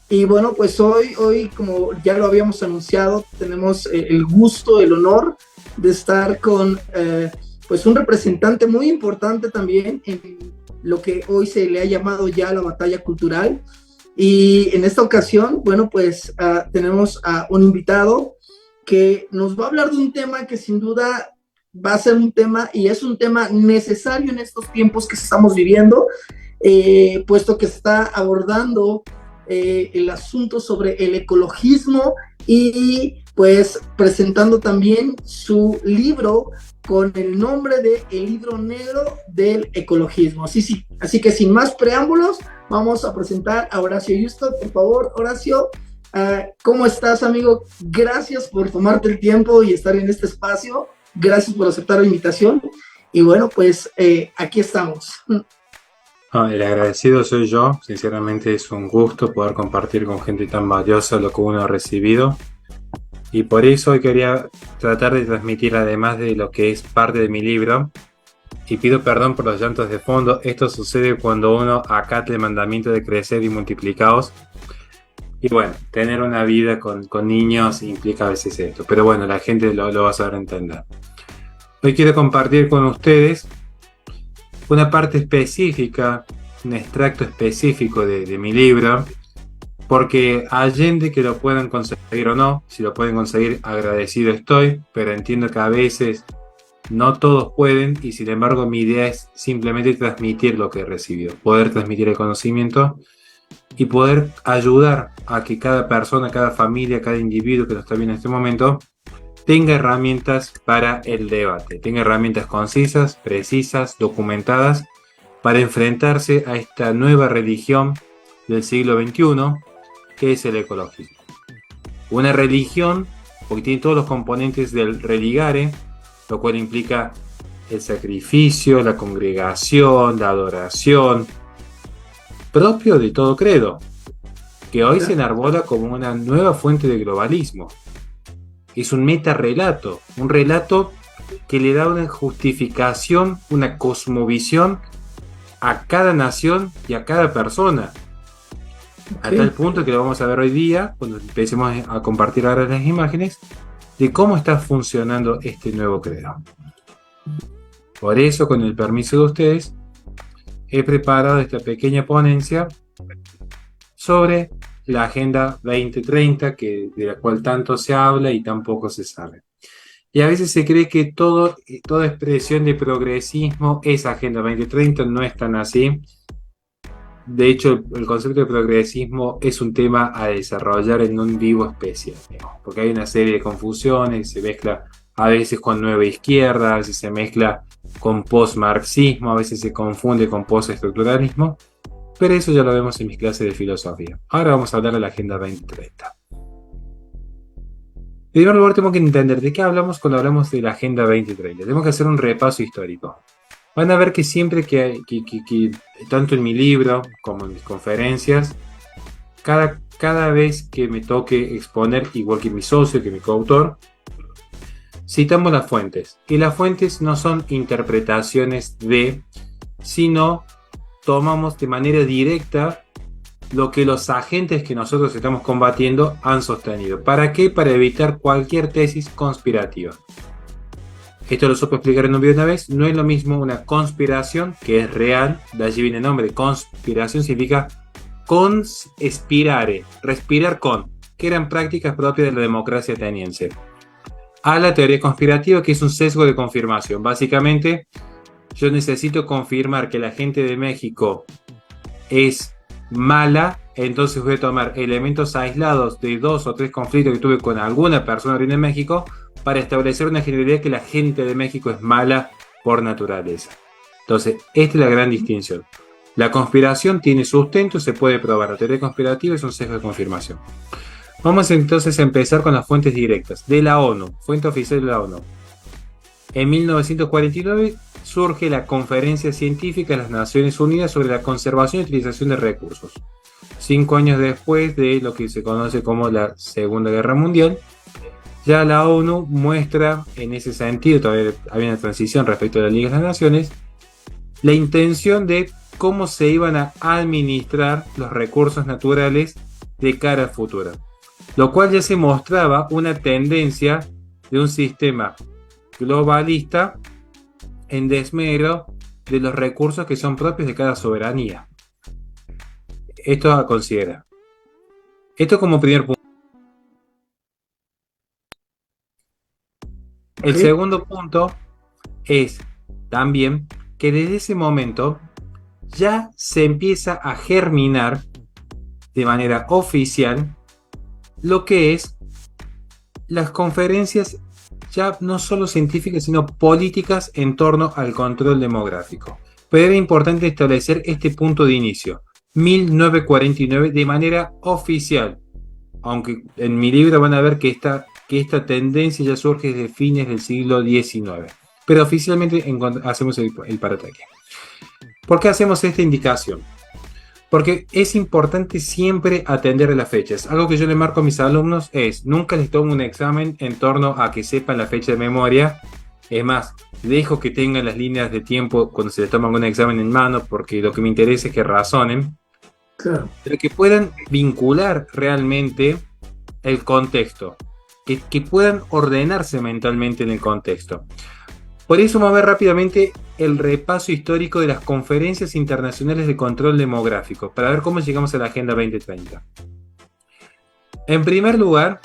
Y bueno, pues hoy, como ya lo habíamos anunciado, tenemos el gusto, el honor de estar con pues un representante muy importante también en lo que hoy se le ha llamado ya la batalla cultural. Y en esta ocasión, bueno, pues tenemos a un invitado que nos va a hablar de un tema que sin duda va a ser un tema y es un tema necesario en estos tiempos que estamos viviendo, puesto que se está abordando el asunto sobre el ecologismo y pues presentando también su libro con el nombre de El libro negro del ecologismo. Así que sin más preámbulos, vamos a presentar a Horacio Justo. Por favor, Horacio, ¿cómo estás, amigo? Gracias por tomarte el tiempo y estar en este espacio. Gracias por aceptar la invitación. Y bueno, pues aquí estamos. No, el agradecido soy yo, sinceramente es un gusto poder compartir con gente tan valiosa lo que uno ha recibido y por eso hoy quería tratar de transmitir además de lo que es parte de mi libro y pido perdón por los llantos de fondo, esto sucede cuando uno acata el mandamiento de crecer y multiplicaos y bueno, tener una vida con niños implica a veces esto, pero bueno, la gente lo va a saber entender. Hoy quiero compartir con ustedes una parte específica, un extracto específico de mi libro, porque allende que lo puedan conseguir o no, si lo pueden conseguir agradecido estoy, pero entiendo que a veces no todos pueden y sin embargo mi idea es simplemente transmitir lo que he recibido, poder transmitir el conocimiento y poder ayudar a que cada persona, cada familia, cada individuo que lo está viendo en este momento tenga herramientas para el debate, tenga herramientas concisas, precisas, documentadas para enfrentarse a esta nueva religión del siglo XXI que es el ecologismo. Una religión porque tiene todos los componentes del religare, lo cual implica el sacrificio, la congregación, la adoración, propio de todo credo, que hoy se enarbola como una nueva fuente de globalismo. Es un metarrelato, un relato que le da una justificación, una cosmovisión a cada nación y a cada persona. A tal Okay. punto que lo vamos a ver hoy día, cuando empecemos a compartir ahora las imágenes, de cómo está funcionando este nuevo credo. Por eso, con el permiso de ustedes, he preparado esta pequeña ponencia sobre la Agenda 2030, de la cual tanto se habla y tan poco se sabe. Y a veces se cree que toda expresión de progresismo es Agenda 2030, no es tan así. De hecho, el concepto de progresismo es un tema a desarrollar en un vivo especial, porque hay una serie de confusiones, se mezcla a veces con nueva izquierda, a veces se mezcla con post-marxismo, a veces se confunde con post-estructuralismo, pero eso ya lo vemos en mis clases de filosofía. Ahora vamos a hablar de la Agenda 2030. En primer lugar, tenemos que entender de qué hablamos cuando hablamos de la Agenda 2030. Tenemos que hacer un repaso histórico. Van a ver que siempre que tanto en mi libro como en mis conferencias, cada vez que me toque exponer, igual que mi socio, que mi coautor, citamos las fuentes. Y las fuentes no son interpretaciones sino tomamos de manera directa lo que los agentes que nosotros estamos combatiendo han sostenido. ¿Para qué? Para evitar cualquier tesis conspirativa. Esto lo supo explicar en un video una vez. No es lo mismo una conspiración, que es real, de allí viene el nombre. Conspiración significa conspirare, respirar con, que eran prácticas propias de la democracia ateniense. A la teoría conspirativa, que es un sesgo de confirmación. Básicamente, yo necesito confirmar que la gente de México es mala, entonces voy a tomar elementos aislados de 2 o 3 conflictos que tuve con alguna persona en México para establecer una generalidad que la gente de México es mala por naturaleza. Entonces, esta es la gran distinción. La conspiración tiene sustento, se puede probar. La teoría conspirativa es un sesgo de confirmación. Vamos entonces a empezar con las fuentes directas. De la ONU, fuente oficial de la ONU. En 1949 surge la Conferencia Científica de las Naciones Unidas sobre la conservación y utilización de recursos. 5 años después de lo que se conoce como la Segunda Guerra Mundial, ya la ONU muestra en ese sentido, todavía había una transición respecto a la Liga de las Naciones, la intención de cómo se iban a administrar los recursos naturales de cara al futuro, lo cual ya se mostraba una tendencia de un sistema globalista en desmedro de los recursos que son propios de cada soberanía. Esto a considerar. Esto como primer punto. El segundo punto es también que desde ese momento ya se empieza a germinar de manera oficial lo que es las conferencias ya no solo científicas sino políticas en torno al control demográfico. Pero era importante establecer este punto de inicio, 1949, de manera oficial, aunque en mi libro van a ver que esta tendencia ya surge desde fines del siglo XIX, pero oficialmente hacemos el parataque. ¿Por qué hacemos esta indicación? Porque es importante siempre atender a las fechas. Algo que yo le marco a mis alumnos es, nunca les tomo un examen en torno a que sepan la fecha de memoria. Es más, dejo que tengan las líneas de tiempo cuando se les toman un examen en mano, porque lo que me interesa es que razonen. Claro. Pero que puedan vincular realmente el contexto. Que puedan ordenarse mentalmente en el contexto. Por eso vamos a ver rápidamente el repaso histórico de las conferencias internacionales de control demográfico, para ver cómo llegamos a la Agenda 2030. En primer lugar,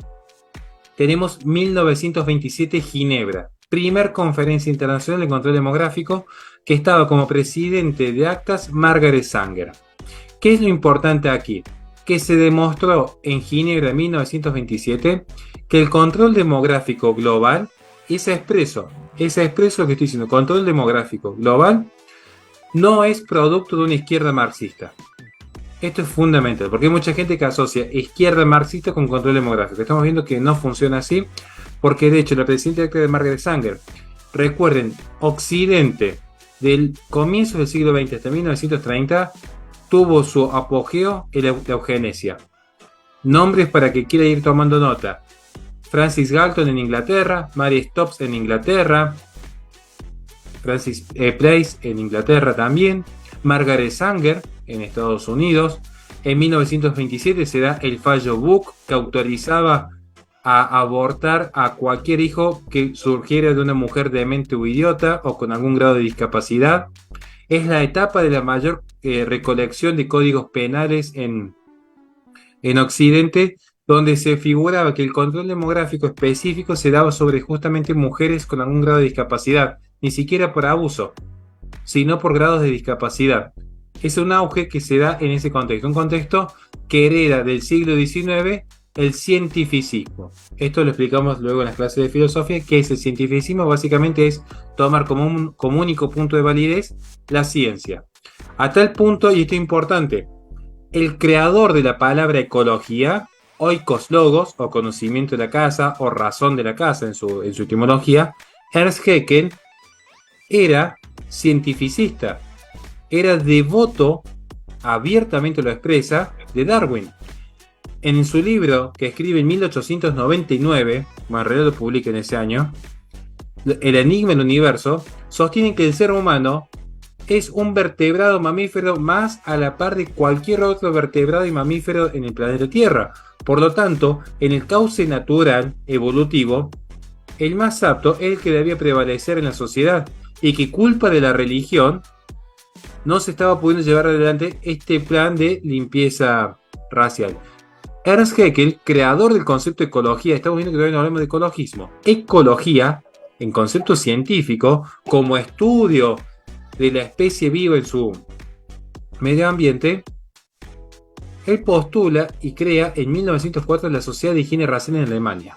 tenemos 1927 Ginebra, primer conferencia internacional de control demográfico, que estaba como presidente de actas Margaret Sanger. ¿Qué es lo importante aquí? Que se demostró en Ginebra en 1927 que el control demográfico global es expreso lo que estoy diciendo, control demográfico global no es producto de una izquierda marxista. Esto es fundamental, porque hay mucha gente que asocia izquierda marxista con control demográfico. Estamos viendo que no funciona así, porque de hecho la presidenta de Margaret Sanger, recuerden, Occidente del comienzo del siglo XX hasta 1930 tuvo su apogeo en la eugenesia. Nombres para que quiera ir tomando nota: Francis Galton en Inglaterra, Mary Stopes en Inglaterra, Francis Place en Inglaterra también, Margaret Sanger en Estados Unidos. En 1927 se da el fallo Buck, que autorizaba a abortar a cualquier hijo que surgiera de una mujer demente o idiota o con algún grado de discapacidad. Es la etapa de la mayor recolección de códigos penales en Occidente, donde se figuraba que el control demográfico específico se daba sobre justamente mujeres con algún grado de discapacidad, ni siquiera por abuso, sino por grados de discapacidad. Es un auge que se da en ese contexto, un contexto que hereda del siglo XIX el cientificismo. Esto lo explicamos luego en las clases de filosofía. ¿Qué es el cientificismo? Básicamente es tomar como único punto de validez la ciencia. A tal punto, y esto es importante, el creador de la palabra ecología, oikos logos, o conocimiento de la casa, o razón de la casa en su etimología, Ernst Haeckel, era cientificista, era devoto, abiertamente lo expresa, de Darwin. En su libro que escribe en 1899, en realidad lo publica en ese año, El enigma del universo, sostiene que el ser humano es un vertebrado mamífero más a la par de cualquier otro vertebrado y mamífero en el planeta Tierra. Por lo tanto, en el cauce natural, evolutivo, el más apto es el que debía prevalecer en la sociedad, y que culpa de la religión no se estaba pudiendo llevar adelante este plan de limpieza racial. Ernst Haeckel, creador del concepto de ecología, estamos viendo que todavía no hablamos de ecologismo. Ecología, en concepto científico, como estudio de la especie viva en su medio ambiente, él postula y crea en 1904 la Sociedad de Higiene Racial en Alemania.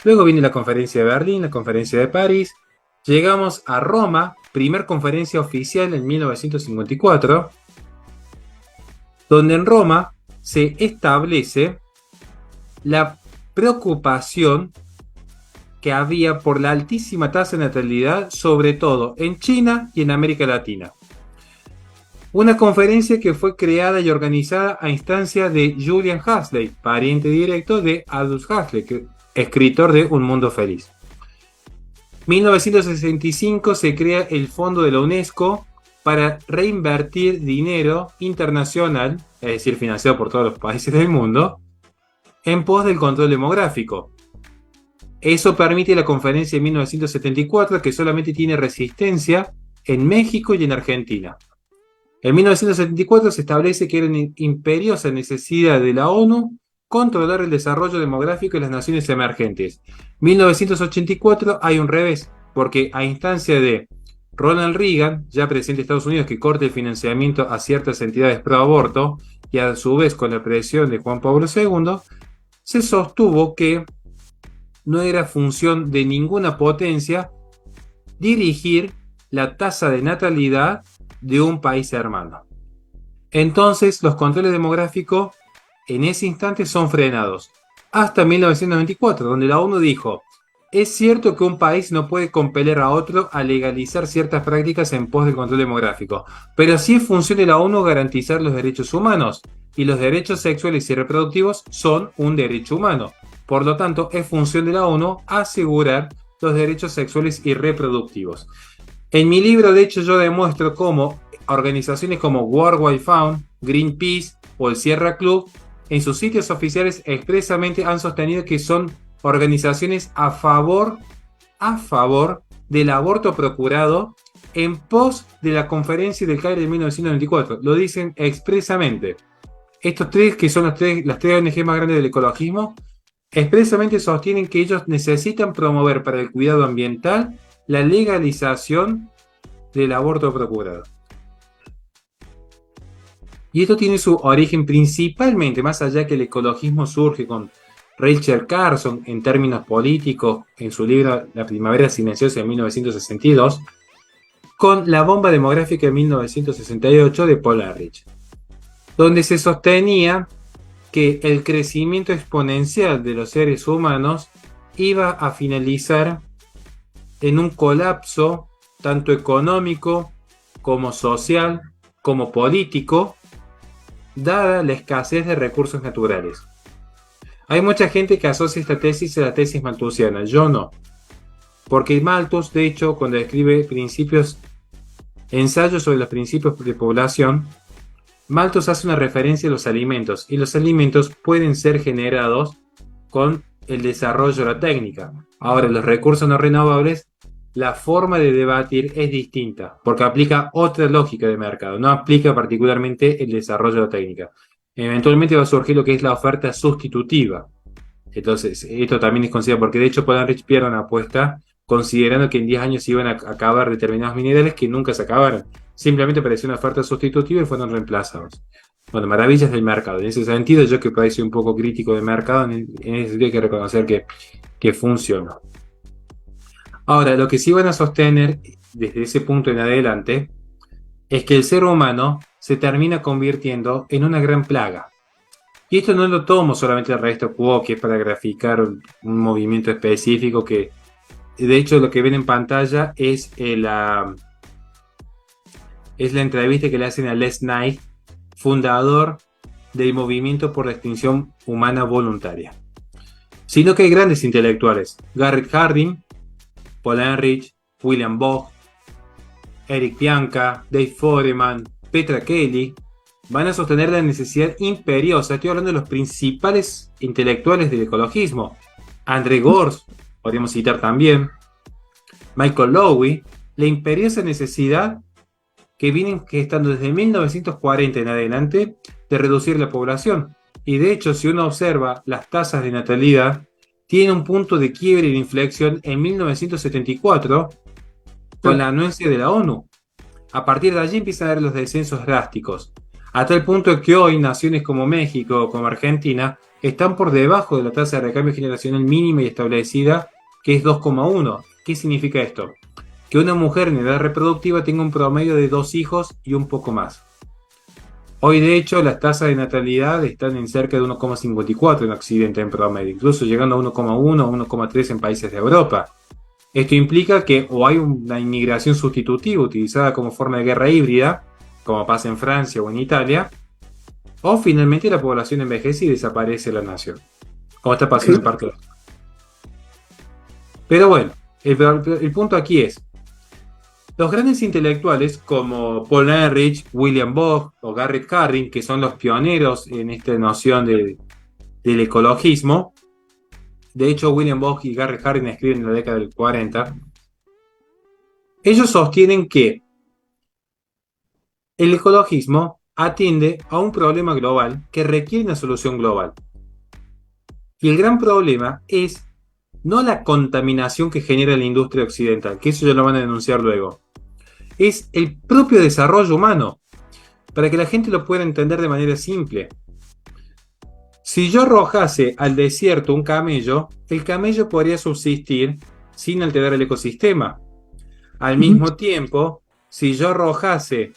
Luego viene la Conferencia de Berlín, la Conferencia de París, llegamos a Roma, primer conferencia oficial en 1954, donde en Roma se establece la preocupación que había por la altísima tasa de natalidad, sobre todo en China y en América Latina. Una conferencia que fue creada y organizada a instancia de Julian Huxley, pariente directo de Aldous Huxley, escritor de Un Mundo Feliz. 1965 se crea el Fondo de la UNESCO para reinvertir dinero internacional, es decir, financiado por todos los países del mundo, en pos del control demográfico. Eso permite la conferencia de 1974, que solamente tiene resistencia en México y en Argentina. En 1974 se establece que era una imperiosa necesidad de la ONU controlar el desarrollo demográfico de las naciones emergentes. 1984 hay un revés, porque a instancia de Ronald Reagan, ya presidente de Estados Unidos, que corta el financiamiento a ciertas entidades pro aborto, y a su vez con la presión de Juan Pablo II, se sostuvo que no era función de ninguna potencia dirigir la tasa de natalidad de un país hermano. Entonces, los controles demográficos en ese instante son frenados. Hasta 1994, donde la ONU dijo: es cierto que un país no puede compeler a otro a legalizar ciertas prácticas en pos del control demográfico, pero sí es función de la ONU garantizar los derechos humanos, y los derechos sexuales y reproductivos son un derecho humano. Por lo tanto, es función de la ONU asegurar los derechos sexuales y reproductivos. En mi libro, de hecho, yo demuestro cómo organizaciones como World Wide Fund, Greenpeace o el Sierra Club, en sus sitios oficiales expresamente han sostenido que son organizaciones a favor del aborto procurado en pos de la conferencia del Caire de 1994. Lo dicen expresamente. Estos tres, que son las tres ONG más grandes del ecologismo, expresamente sostienen que ellos necesitan promover para el cuidado ambiental la legalización del aborto procurado. Y esto tiene su origen principalmente, más allá que el ecologismo surge con Rachel Carson en términos políticos en su libro La Primavera Silenciosa de 1962, con la bomba demográfica de 1968 de Paul Ehrlich, donde se sostenía que el crecimiento exponencial de los seres humanos iba a finalizar en un colapso tanto económico como social como político, dada la escasez de recursos naturales. Hay mucha gente que asocia esta tesis a la tesis malthusiana. Yo no, porque Malthus, de hecho, cuando escribe ensayos sobre los principios de población, Malthus hace una referencia a los alimentos, y los alimentos pueden ser generados con el desarrollo de la técnica. Ahora, los recursos no renovables, la forma de debatir es distinta, porque aplica otra lógica de mercado, no aplica particularmente el desarrollo de la técnica. Eventualmente va a surgir lo que es la oferta sustitutiva. Entonces, esto también es considerado, porque de hecho Paul Ehrlich pierde una apuesta considerando que en 10 años se iban a acabar determinados minerales que nunca se acabaron. Simplemente apareció una oferta sustitutiva y fueron reemplazados. Bueno, maravillas del mercado. En ese sentido, yo que por ahí soy un poco crítico del mercado, en ese sentido hay que reconocer que funciona. Ahora, lo que sí van a sostener desde ese punto en adelante es que el ser humano se termina convirtiendo en una gran plaga. Y esto no lo tomo solamente del resto quo, que es para graficar un movimiento específico, que de hecho lo que ven en pantalla es la entrevista que le hacen a Les Knight, fundador del movimiento por la extinción humana voluntaria. Sino que hay grandes intelectuales: Garrett Hardin, Paul Ehrlich, William Bogg, Eric Pianka, Dave Foreman, Petra Kelly, van a sostener la necesidad imperiosa. Estoy hablando de los principales intelectuales del ecologismo. André Gorz, podríamos citar también, Michael Lowy, la imperiosa necesidad que vienen gestando desde 1940 en adelante de reducir la población. Y de hecho, si uno observa las tasas de natalidad, tiene un punto de quiebre y de inflexión en 1974 con la anuencia de la ONU. A partir de allí empiezan a haber los descensos drásticos, a tal punto que hoy naciones como México o como Argentina están por debajo de la tasa de recambio generacional mínima y establecida, que es 2,1. ¿Qué significa esto? Que una mujer en edad reproductiva tenga un promedio de 2 hijos y un poco más. Hoy, de hecho, las tasas de natalidad están en cerca de 1,54 en Occidente en promedio, incluso llegando a 1,1 o 1,3 en países de Europa. Esto implica que o hay una inmigración sustitutiva utilizada como forma de guerra híbrida, como pasa en Francia o en Italia, o finalmente la población envejece y desaparece la nación, como está pasando en parte de los... Pero bueno, el punto aquí es: los grandes intelectuales como Paul Ehrlich, William Bogg o Garrett Hardin, que son los pioneros en esta noción del ecologismo. De hecho, William Bosch y Gary Hardin escriben en la década del 40. Ellos sostienen que el ecologismo atiende a un problema global que requiere una solución global. Y el gran problema es no la contaminación que genera la industria occidental, que eso ya lo van a denunciar luego. Es el propio desarrollo humano, para que la gente lo pueda entender de manera simple. Si yo arrojase al desierto un camello, el camello podría subsistir sin alterar el ecosistema. Al mismo tiempo, si yo arrojase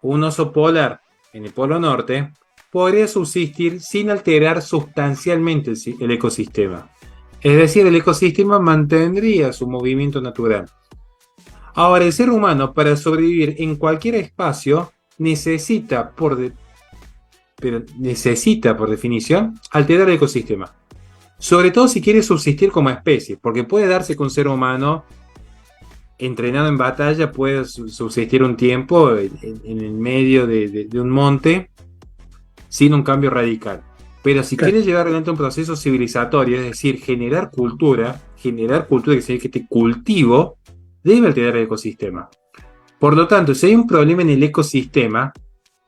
un oso polar en el Polo Norte, podría subsistir sin alterar sustancialmente el ecosistema. Es decir, el ecosistema mantendría su movimiento natural. Ahora, el ser humano, para sobrevivir en cualquier espacio, necesita por definición alterar el ecosistema. Sobre todo si quiere subsistir como especie, porque puede darse que un ser humano entrenado en batalla puede subsistir un tiempo en el medio de un monte sin un cambio radical. Pero si quiere llevar adelante un proceso civilizatorio, es decir, generar cultura que significa que este cultivo debe alterar el ecosistema. Por lo tanto, si hay un problema en el ecosistema,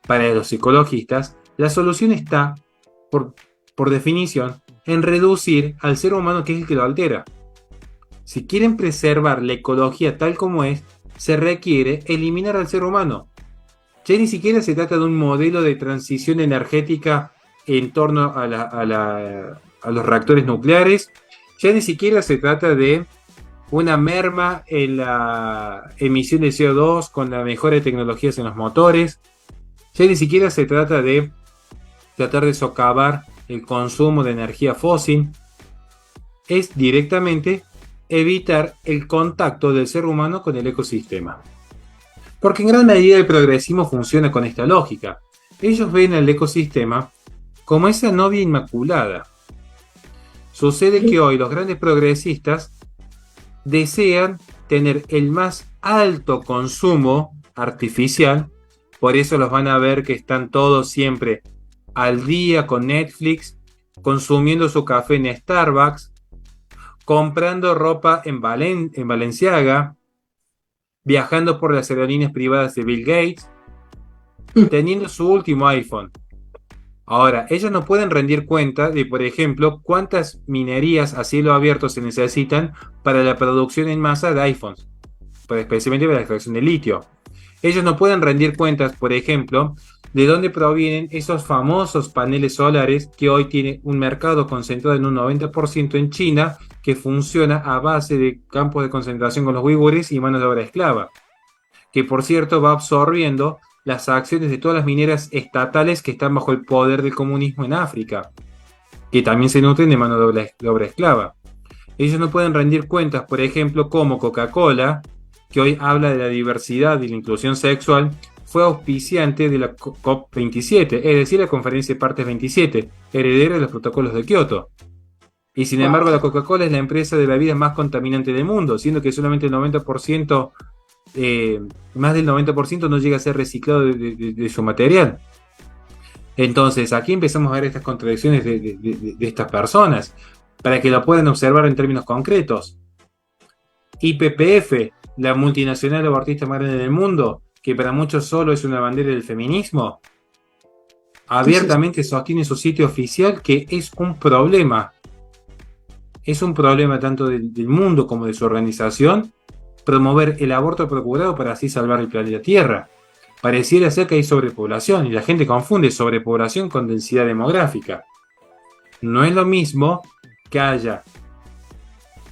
para los ecologistas, la solución está, por definición, en reducir al ser humano, que es el que lo altera. Si quieren preservar la ecología tal como es, se requiere eliminar al ser humano. Ya ni siquiera se trata de un modelo de transición energética en torno a los reactores nucleares, ya ni siquiera se trata de una merma en la emisión de CO2 con la mejora de tecnologías en los motores, ya ni siquiera se trata de tratar de socavar el consumo de energía fósil, es directamente evitar el contacto del ser humano con el ecosistema. Porque en gran medida el progresismo funciona con esta lógica. Ellos ven al ecosistema como esa novia inmaculada. Sucede que hoy los grandes progresistas desean tener el más alto consumo artificial, por eso los van a ver que están todos siempre al día con Netflix, consumiendo su café en Starbucks, comprando ropa en Balenciaga, viajando por las aerolíneas privadas de Bill Gates, teniendo su último iPhone. Ahora, ellos no pueden rendir cuenta de, por ejemplo, cuántas minerías a cielo abierto se necesitan para la producción en masa de iPhones, especialmente para la extracción de litio. Ellos no pueden rendir cuentas, por ejemplo, de dónde provienen esos famosos paneles solares que hoy tienen un mercado concentrado en un 90% en China, que funciona a base de campos de concentración con los uigures y mano de obra esclava, que por cierto va absorbiendo las acciones de todas las mineras estatales que están bajo el poder del comunismo en África, que también se nutren de mano de obra esclava. Ellos no pueden rendir cuentas, por ejemplo, como Coca-Cola, que hoy habla de la diversidad y la inclusión sexual, fue auspiciante de la COP27, es decir, la Conferencia de Partes 27, heredera de los protocolos de Kioto. Y sin embargo, la Coca-Cola es la empresa de bebidas más contaminante del mundo, siendo que solamente el 90%, más del 90% no llega a ser reciclado de su material. Entonces, aquí empezamos a ver estas contradicciones de estas personas, para que lo puedan observar en términos concretos. YPF, la multinacional abortista más grande del mundo, que para muchos solo es una bandera del feminismo, abiertamente sostiene en su sitio oficial que es un problema. Es un problema tanto del mundo como de su organización promover el aborto procurado para así salvar el planeta Tierra. Pareciera ser que hay sobrepoblación y la gente confunde sobrepoblación con densidad demográfica. No es lo mismo que haya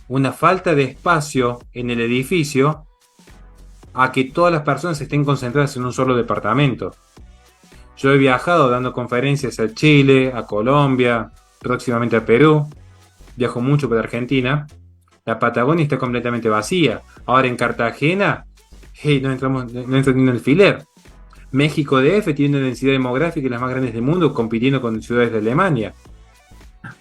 una falta de espacio en el edificio a que todas las personas estén concentradas en un solo departamento. Yo he viajado dando conferencias a Chile, a Colombia, próximamente a Perú. Viajo mucho por Argentina. La Patagonia está completamente vacía. Ahora en Cartagena, no entra ni un alfiler. México DF tiene una densidad demográfica de las más grandes del mundo, compitiendo con ciudades de Alemania.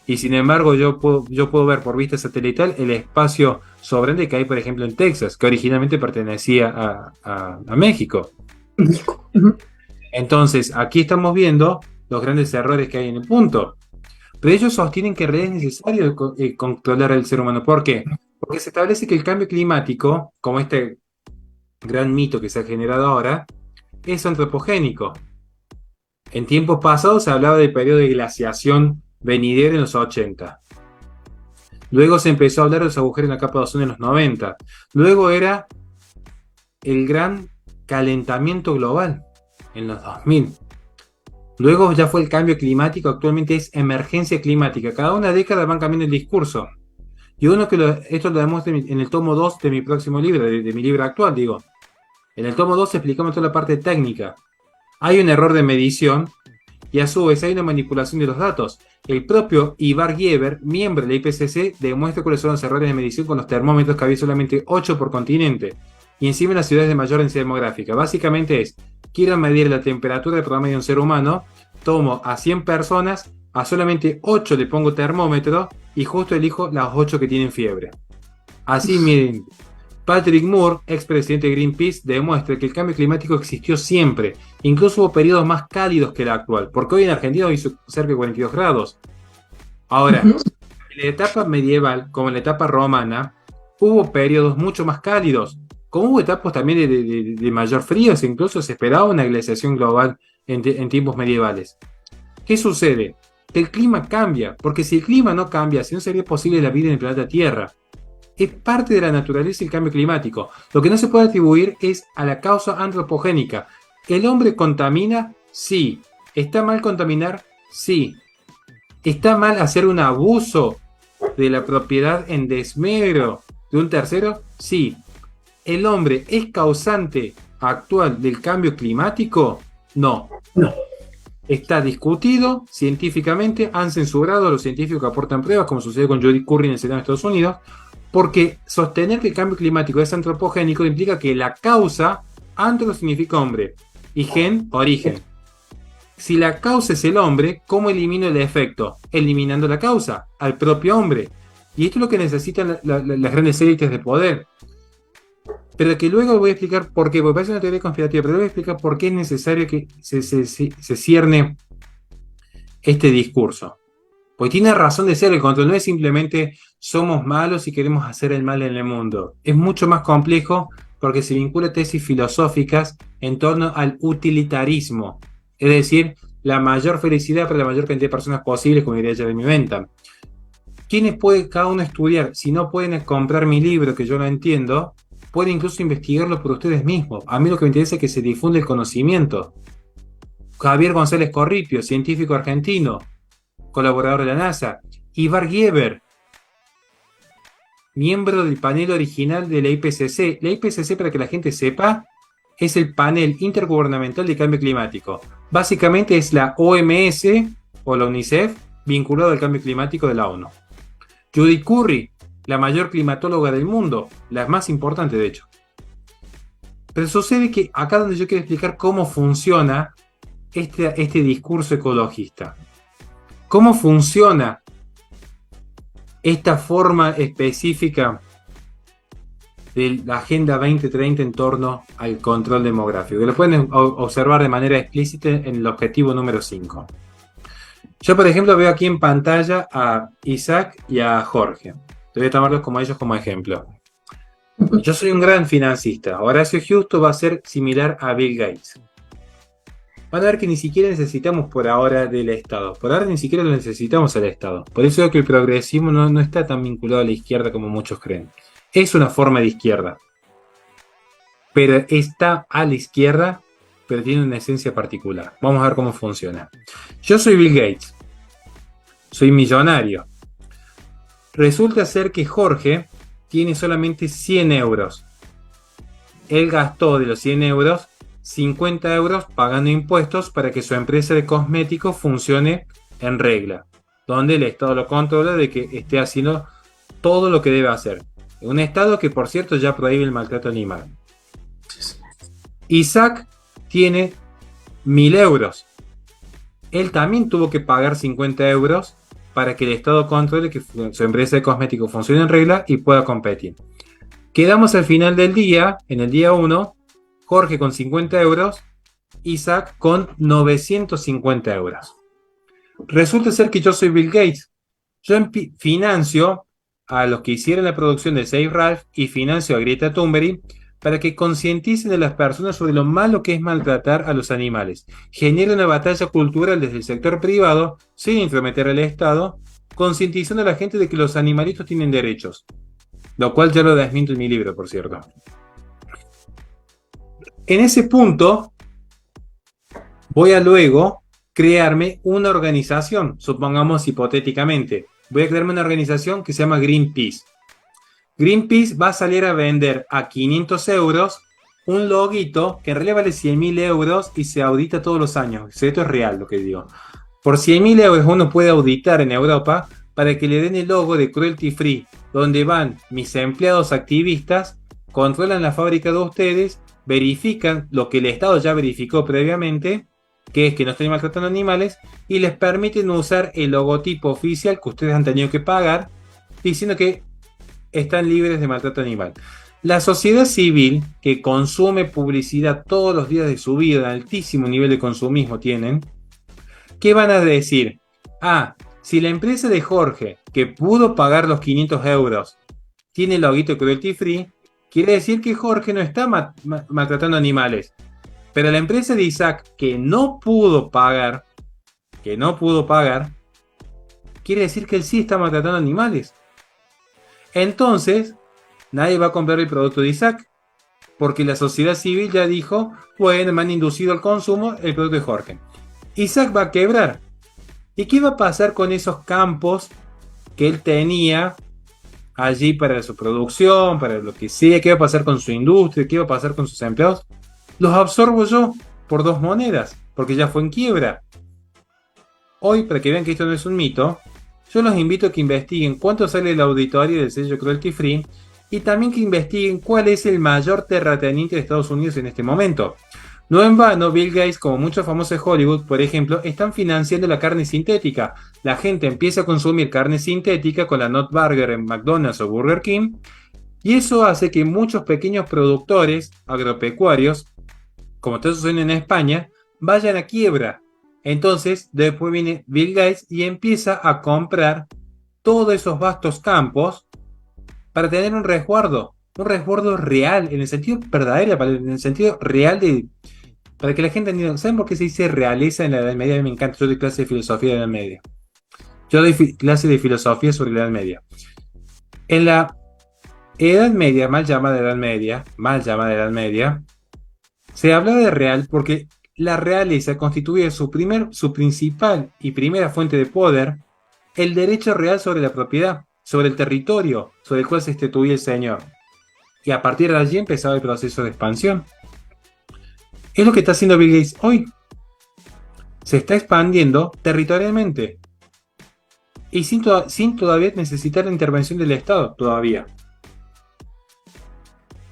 Y sin embargo, yo puedo ver por vista satelital el espacio sobrante que hay, por ejemplo, en Texas, que originalmente pertenecía a México. Entonces, aquí estamos viendo los grandes errores que hay en el punto. Pero ellos sostienen que en realidad es necesario controlar al ser humano. ¿Por qué? Porque se establece que el cambio climático, como este gran mito que se ha generado ahora, es antropogénico. En tiempos pasados se hablaba del periodo de glaciación venidero en los 80. Luego se empezó a hablar de los agujeros en la capa de ozono en los 90. Luego era el gran calentamiento global en los 2000. Luego ya fue el cambio climático, actualmente es emergencia climática. Cada una década van cambiando el discurso. Y uno que esto lo demuestra en el tomo 2 de mi próximo libro, de mi libro actual, digo. En el tomo 2 explicamos toda la parte técnica. Hay un error de medición y a su vez hay una manipulación de los datos. El propio Ivar Gieber, miembro de la IPCC, demuestra cuáles son los errores de medición con los termómetros, que había solamente 8 por continente. Y encima en las ciudades de mayor densidad demográfica. Básicamente es, quiero medir la temperatura de promedio de un ser humano, tomo a 100 personas, a solamente 8 le pongo termómetro y justo elijo las 8 que tienen fiebre. Así miren. Patrick Moore, expresidente de Greenpeace, demuestra que el cambio climático existió siempre. Incluso hubo periodos más cálidos que el actual, porque hoy en Argentina hizo cerca de 42 grados. Ahora, en la etapa medieval, como en la etapa romana, hubo periodos mucho más cálidos. Como hubo etapas también de mayor frío, incluso se esperaba una glaciación global en tiempos medievales. ¿Qué sucede? Que el clima cambia, porque si el clima no cambia, si no sería posible la vida en el planeta Tierra. Es parte de la naturaleza el cambio climático. Lo que no se puede atribuir es a la causa antropogénica. ¿El hombre contamina? Sí. ¿Está mal contaminar? Sí. ¿Está mal hacer un abuso de la propiedad en desmedro de un tercero? Sí. ¿El hombre es causante actual del cambio climático? No. No. Está discutido científicamente, han censurado a los científicos que aportan pruebas, como sucede con Jody Curry en el Senado de Estados Unidos, porque sostener que el cambio climático es antropogénico implica que la causa, antro significa hombre, y gen, origen. Si la causa es el hombre, ¿cómo elimino el efecto? Eliminando la causa, al propio hombre. Y esto es lo que necesitan las grandes élites de poder. Pero que luego voy a explicar por qué, porque parece una teoría conspirativa, pero voy a explicar por qué es necesario que se cierne este discurso. Porque tiene razón de ser, el control no es simplemente somos malos y queremos hacer el mal en el mundo. Es mucho más complejo porque se vincula a tesis filosóficas en torno al utilitarismo. Es decir, la mayor felicidad para la mayor cantidad de personas posibles, como diría Jeremy Bentham. ¿Quiénes puede cada uno estudiar? Si no pueden comprar mi libro, que yo no entiendo, pueden incluso investigarlo por ustedes mismos. A mí lo que me interesa es que se difunda el conocimiento. Javier González Corripio, científico argentino, colaborador de la NASA. Ivar Gieber, miembro del panel original de la IPCC. La IPCC, para que la gente sepa, es el panel intergubernamental de cambio climático. Básicamente es la OMS o la UNICEF vinculado al cambio climático de la ONU. Jody Curry, la mayor climatóloga del mundo, la más importante de hecho. Pero sucede que acá donde yo quiero explicar cómo funciona este discurso ecologista. ¿Cómo funciona esta forma específica de la Agenda 2030 en torno al control demográfico? Que lo pueden observar de manera explícita en el objetivo número 5. Yo, por ejemplo, veo aquí en pantalla a Isaac y a Jorge. Voy a tomarlos como ellos como ejemplo. Yo soy un gran financista. Horacio Giusto va a ser similar a Bill Gates. Van a ver que ni siquiera necesitamos por ahora del Estado. Por ahora ni siquiera lo necesitamos al Estado. Por eso es que el progresismo no está tan vinculado a la izquierda como muchos creen. Es una forma de izquierda. Pero está a la izquierda, pero tiene una esencia particular. Vamos a ver cómo funciona. Yo soy Bill Gates. Soy millonario. Resulta ser que Jorge tiene solamente 100 euros. Él gastó de los 100 euros 50 euros pagando impuestos para que su empresa de cosméticos funcione en regla, donde el Estado lo controla de que esté haciendo todo lo que debe hacer. Un Estado que, por cierto, ya prohíbe el maltrato animal. Isaac tiene 1000 euros. Él también tuvo que pagar 50 euros para que el Estado controle que su empresa de cosméticos funcione en regla y pueda competir. Quedamos al final del día, en el día 1, Jorge con 50 euros, Isaac con 950 euros. Resulta ser que yo soy Bill Gates. Yo financio a los que hicieron la producción de Save Ralph y financio a Greta Thunberg para que concienticen a las personas sobre lo malo que es maltratar a los animales. Genera una batalla cultural desde el sector privado, sin intrometer al Estado, concientizando a la gente de que los animalitos tienen derechos. Lo cual ya lo desmiento en mi libro, por cierto. En ese punto, voy a luego crearme una organización, supongamos hipotéticamente. Voy a crearme una organización que se llama Greenpeace. Greenpeace va a salir a vender a 500 euros un loguito que en realidad vale 100.000 euros y se audita todos los años. Esto es real lo que digo. Por 100.000 euros uno puede auditar en Europa para que le den el logo de Cruelty Free, donde van mis empleados activistas, controlan la fábrica de ustedes, verifican lo que el Estado ya verificó previamente, que es que no estén maltratando animales, y les permiten usar el logotipo oficial que ustedes han tenido que pagar, diciendo que están libres de maltrato animal. La sociedad civil, que consume publicidad todos los días de su vida, altísimo nivel de consumismo tienen, ¿qué van a decir? Ah, si la empresa de Jorge, que pudo pagar los 500 euros, tiene el loguito Cruelty Free, quiere decir que Jorge no está maltratando animales. Pero la empresa de Isaac, que no pudo pagar, quiere decir que él sí está maltratando animales. Entonces, nadie va a comprar el producto de Isaac, porque la sociedad civil ya dijo, bueno, me han inducido al consumo el producto de Jorge. Isaac va a quebrar. ¿Y qué va a pasar con esos campos que él tenía allí para su producción, para lo que sea? ¿Qué va a pasar con su industria? ¿Qué va a pasar con sus empleados? Los absorbo yo por 2 monedas, porque ya fue en quiebra. Hoy, para que vean que esto no es un mito, yo los invito a que investiguen cuánto sale la auditoría del sello Cruelty Free y también que investiguen cuál es el mayor terrateniente de Estados Unidos en este momento. No en vano, Bill Gates, como muchos famosos de Hollywood, por ejemplo, están financiando la carne sintética. La gente empieza a consumir carne sintética con la Not Burger en McDonald's o Burger King, y eso hace que muchos pequeños productores agropecuarios, como está sucediendo en España, vayan a quiebra. Entonces, después viene Bill Gates y empieza a comprar todos esos vastos campos para tener un resguardo real, en el sentido verdadero, en el sentido real para que la gente entienda. ¿Saben por qué se dice realeza en la Edad Media? A mí me encanta, yo doy clase de filosofía de la Edad Media. Yo doy clase de filosofía sobre la Edad Media. En la Edad Media, mal llamada Edad Media, se habla de real porque la realeza constituye su principal y primera fuente de poder, el derecho real sobre la propiedad, sobre el territorio sobre el cual se instituye el señor. Y a partir de allí empezaba el proceso de expansión. Es lo que está haciendo Bill Gates hoy. Se está expandiendo territorialmente. Y sin todavía necesitar la intervención del Estado, todavía.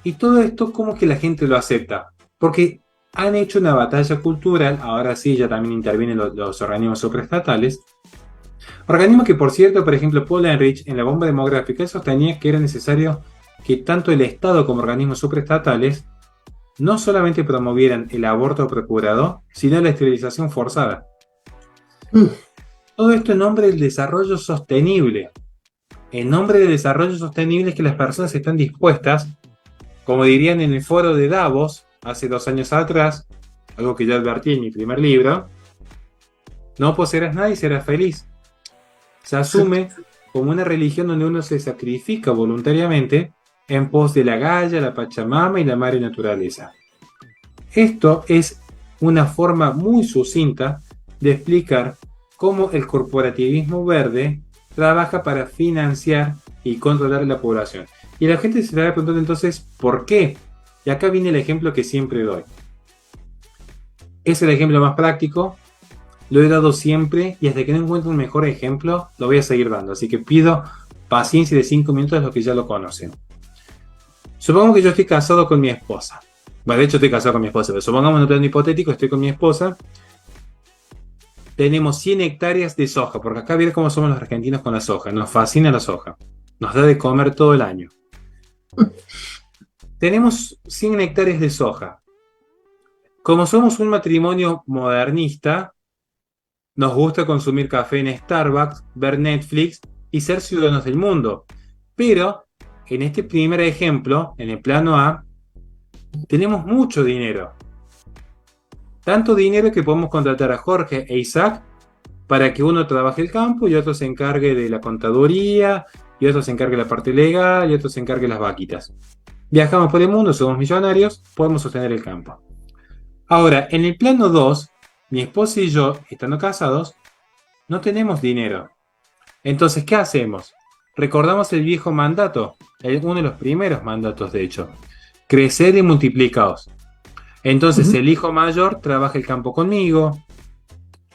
Y todo esto, ¿cómo que la gente lo acepta? Porque han hecho una batalla cultural, ahora sí, ya también intervienen los organismos supraestatales. Organismos que, por cierto, por ejemplo, Paul Ehrlich, en la bomba demográfica, sostenía que era necesario que tanto el Estado como organismos supraestatales no solamente promovieran el aborto procurado, sino la esterilización forzada. Todo esto en nombre del desarrollo sostenible. En nombre del desarrollo sostenible es que las personas están dispuestas, como dirían en el foro de Davos, hace 2 años atrás, algo que ya advertí en mi primer libro, no poseerás nada y serás feliz. Se asume como una religión donde uno se sacrifica voluntariamente en pos de la Gaia, la Pachamama y la madre naturaleza. Esto es una forma muy sucinta de explicar cómo el corporativismo verde trabaja para financiar y controlar la población. Y la gente se estará preguntando entonces, ¿por qué? Y acá viene el ejemplo que siempre doy. Es el ejemplo más práctico, lo he dado siempre y hasta que no encuentre un mejor ejemplo, lo voy a seguir dando. Así que pido paciencia de 5 minutos a los que ya lo conocen. Supongamos que yo estoy casado con mi esposa. Bueno, de hecho estoy casado con mi esposa, pero supongamos en un plano hipotético, estoy con mi esposa. Tenemos 100 hectáreas de soja, porque acá miren cómo somos los argentinos con la soja. Nos fascina la soja. Nos da de comer todo el año. Tenemos 100 hectáreas de soja. Como somos un matrimonio modernista, Nos gusta consumir café en Starbucks, ver Netflix y ser ciudadanos del mundo. Pero en este primer ejemplo, en el plano A, tenemos mucho dinero. Tanto dinero que podemos contratar a Jorge e Isaac para que uno trabaje el campo y otro se encargue de la contaduría, y otro se encargue de la parte legal, y otro se encargue de las vaquitas. Viajamos por el mundo, somos millonarios, podemos sostener el campo. Ahora, en el plano 2, mi esposa y yo, estando casados, no tenemos dinero. Entonces, ¿qué hacemos? Recordamos el viejo mandato, uno de los primeros mandatos, de hecho. Crecer y multiplicaos. Entonces, el hijo mayor trabaja el campo conmigo.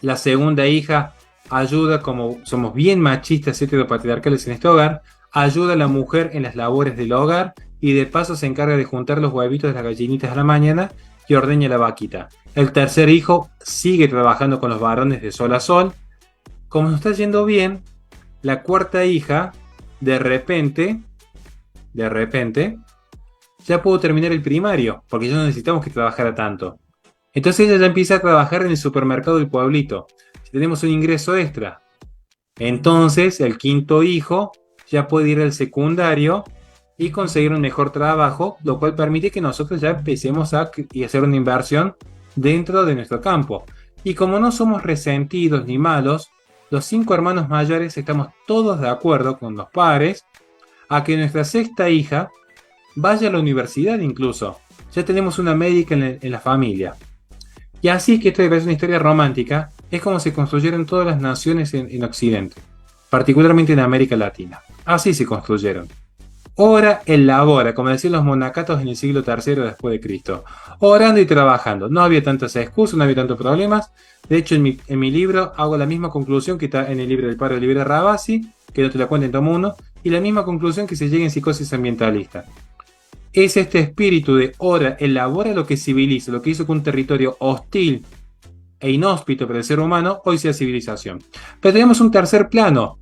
La segunda hija ayuda, como somos bien machistas y heteropatriarcales en este hogar, ayuda a la mujer en las labores del hogar y de paso se encarga de juntar los huevitos de las gallinitas a la mañana y ordeña la vaquita. El tercer hijo sigue trabajando con los varones de sol a sol. Como nos está yendo bien, la cuarta hija, de repente, ya pudo terminar el primario, porque ya no necesitamos que trabajara tanto. Entonces ella ya empieza a trabajar en el supermercado del pueblito. Si tenemos un ingreso extra, entonces el quinto hijo ya puede ir al secundario y conseguir un mejor trabajo, lo cual permite que nosotros ya empecemos a hacer una inversión dentro de nuestro campo. Y como no somos resentidos ni malos, los 5 hermanos mayores estamos todos de acuerdo con los padres a que nuestra sexta hija vaya a la universidad incluso. Ya tenemos una médica en la familia. Y así es que esto es una historia romántica, es como se construyeron todas las naciones en Occidente, particularmente en América Latina. Así se construyeron. Ora et labora, como decían los monacatos en el siglo III después de Cristo. Orando y trabajando. No había tantas excusas, no había tantos problemas. De hecho, en mi libro hago la misma conclusión que está en el libro del padre Oliveira Rabasi, que no te la cuento en tomo 1, y la misma conclusión que se llega en Psicosis Ambientalista. Es este espíritu de ora, elabora lo que civiliza, lo que hizo que un territorio hostil e inhóspito para el ser humano hoy sea civilización. Pero tenemos un tercer plano.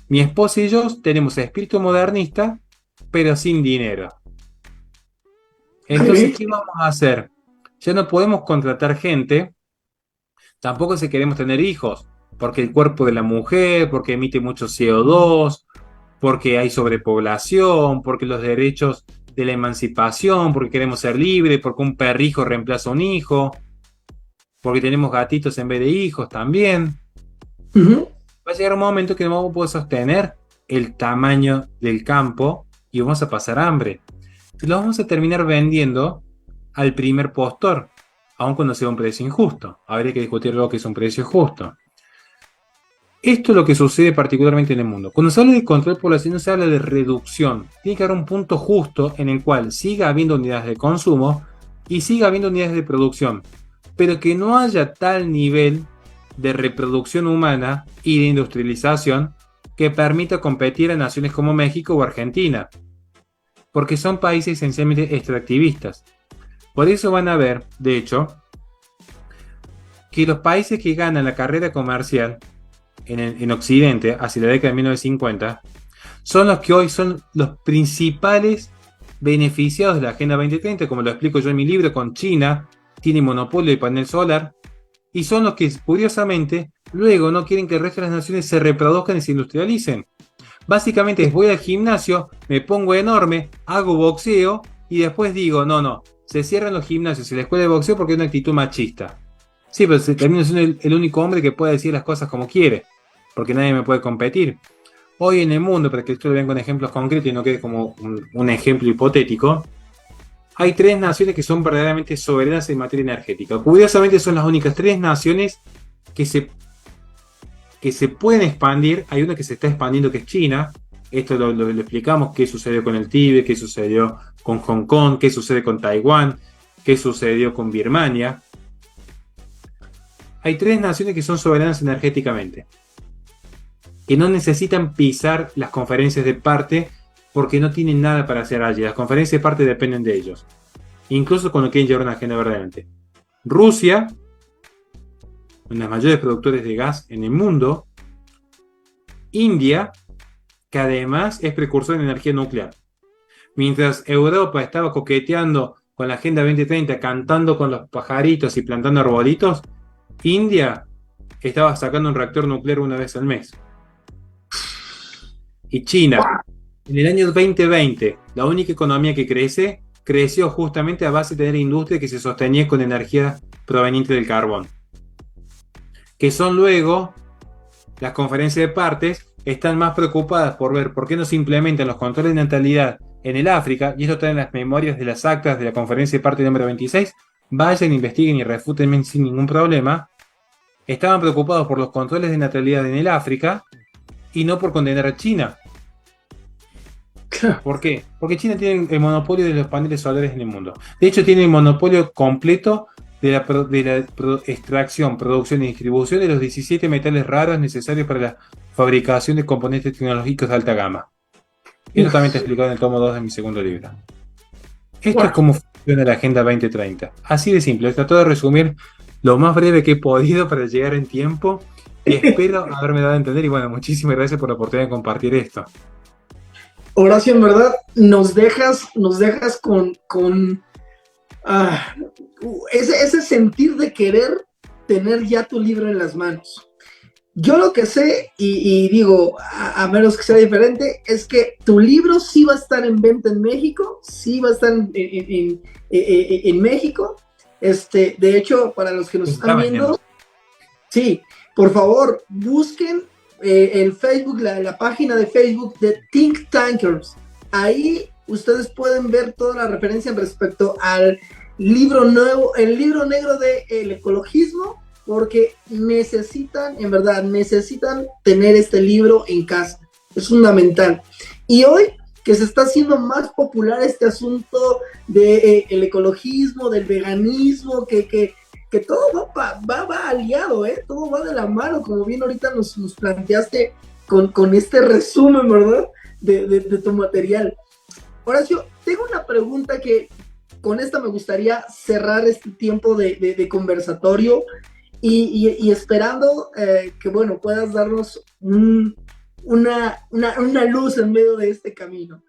Mi esposa y yo tenemos espíritu modernista, pero sin dinero. Entonces, ¿qué vamos a hacer? Ya no podemos contratar gente, tampoco si queremos tener hijos, porque el cuerpo de la mujer, porque emite mucho CO2, porque hay sobrepoblación, porque los derechos de la emancipación, porque queremos ser libres, porque un perrijo reemplaza a un hijo, porque tenemos gatitos en vez de hijos también. Va a llegar un momento que no vamos a poder sostener el tamaño del campo y vamos a pasar hambre. Y lo vamos a terminar vendiendo al primer postor, aun cuando sea un precio injusto. Habría que discutir lo que es un precio justo. Esto es lo que sucede particularmente en el mundo. Cuando se habla de control poblacional, se habla de reducción. Tiene que haber un punto justo en el cual siga habiendo unidades de consumo y siga habiendo unidades de producción, pero que no haya tal nivel de reproducción humana y de industrialización que permita competir a naciones como México o Argentina, porque son países esencialmente extractivistas. Por eso van a ver, de hecho, que los países que ganan la carrera comercial en Occidente, hacia la década de 1950, son los que hoy son los principales beneficiados de la Agenda 2030, como lo explico yo en mi libro, con China, tiene monopolio de panel solar, y son los que, curiosamente, luego no quieren que el resto de las naciones se reproduzcan y se industrialicen. Básicamente voy al gimnasio, me pongo enorme, hago boxeo, y después digo, no, se cierran los gimnasios y la escuela de boxeo porque es una actitud machista. Sí, pero termino siendo el único hombre que puede decir las cosas como quiere, porque nadie me puede competir. Hoy en el mundo, para que esto lo vean con ejemplos concretos y no quede como un ejemplo hipotético, hay 3 naciones que son verdaderamente soberanas en materia energética. Curiosamente son las únicas 3 naciones que se pueden expandir. Hay una que se está expandiendo, que es China. Esto lo explicamos, qué sucedió con el Tíbet, qué sucedió con Hong Kong, qué sucede con Taiwán, qué sucedió con Birmania. Hay 3 naciones que son soberanas energéticamente, que no necesitan pisar las conferencias de parte porque no tienen nada para hacer allí. Las conferencias de parte dependen de ellos, incluso cuando quieren llevar una agenda verdaderamente. Rusia, uno de los mayores productores de gas en el mundo. India, que además es precursor en energía nuclear. Mientras Europa estaba coqueteando con la Agenda 2030, cantando con los pajaritos y plantando arbolitos, India estaba sacando un reactor nuclear una vez al mes. Y China, en el año 2020, la única economía que creció justamente a base de tener industria que se sostenía con energía proveniente del carbón. Que son luego, las conferencias de partes están más preocupadas por ver por qué no se implementan los controles de natalidad en el África, y esto está en las memorias de las actas de la conferencia de parte número 26. Vayan, investiguen y refútenme sin ningún problema. Estaban preocupados por los controles de natalidad en el África y no por condenar a China. ¿Por qué? Porque China tiene el monopolio de los paneles solares en el mundo. De hecho, tiene el monopolio completo de la extracción, producción y distribución de los 17 metales raros necesarios para la fabricación de componentes tecnológicos de alta gama. Esto también está explicado en el tomo 2 de mi segundo libro. Esto es cómo funciona la Agenda 2030. Así de simple. Trato de resumir lo más breve que he podido para llegar en tiempo y espero haberme dado a entender. Y bueno, muchísimas gracias por la oportunidad de compartir esto. Horacio, en verdad, nos dejas con ese sentir de querer tener ya tu libro en las manos. Yo lo que sé, y digo, a menos que sea diferente, es que tu libro sí va a estar en venta en México, sí va a estar en México. De hecho, para los que nos están viendo, sí, por favor, busquen el Facebook, la página de Facebook de Think Tankers. Ahí ustedes pueden ver toda la referencia respecto al libro nuevo, el libro negro del ecologismo, porque necesitan, en verdad, necesitan tener este libro en casa. Es fundamental. Y hoy que se está haciendo más popular este asunto de el ecologismo, del veganismo, que todo va aliado, todo va de la mano, como bien ahorita nos planteaste con este resumen, ¿verdad? De tu material. Horacio, tengo una pregunta que con esta me gustaría cerrar este tiempo de conversatorio y esperando que, bueno, puedas darnos una luz en medio de este camino.